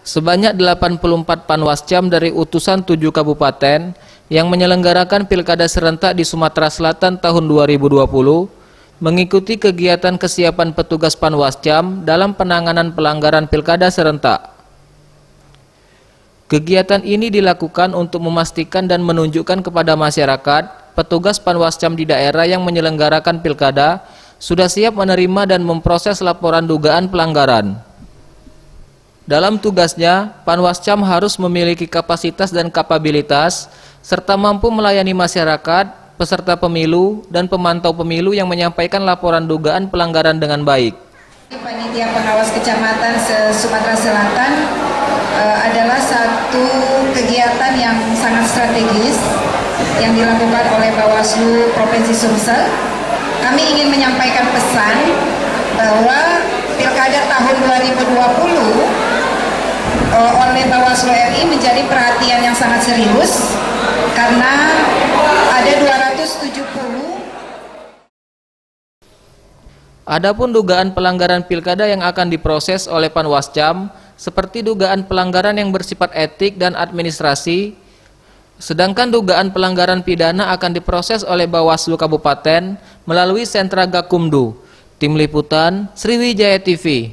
Sebanyak 84 panwascam dari utusan 7 kabupaten yang menyelenggarakan pilkada serentak di Sumatera Selatan tahun 2020 mengikuti kegiatan kesiapan petugas panwascam dalam penanganan pelanggaran pilkada serentak. Kegiatan ini dilakukan untuk memastikan dan menunjukkan kepada masyarakat petugas panwascam di daerah yang menyelenggarakan pilkada sudah siap menerima dan memproses laporan dugaan pelanggaran. Dalam tugasnya, panwascam harus memiliki kapasitas dan kapabilitas serta mampu melayani masyarakat, peserta pemilu, dan pemantau pemilu yang menyampaikan laporan dugaan pelanggaran dengan baik. Panitia Pengawas Kecamatan Sumatera Selatan adalah satu kegiatan yang sangat strategis yang dilakukan oleh Bawaslu Provinsi Sumsel. Kami ingin menyampaikan pesan bahwa pilkada tahun 2020 oleh Bawaslu RI menjadi perhatian yang sangat serius karena ada 270. Adapun dugaan pelanggaran pilkada yang akan diproses oleh Panwascam seperti dugaan pelanggaran yang bersifat etik dan administrasi, sedangkan dugaan pelanggaran pidana akan diproses oleh Bawaslu Kabupaten melalui sentra Gakumdu. Tim Liputan Sriwijaya TV.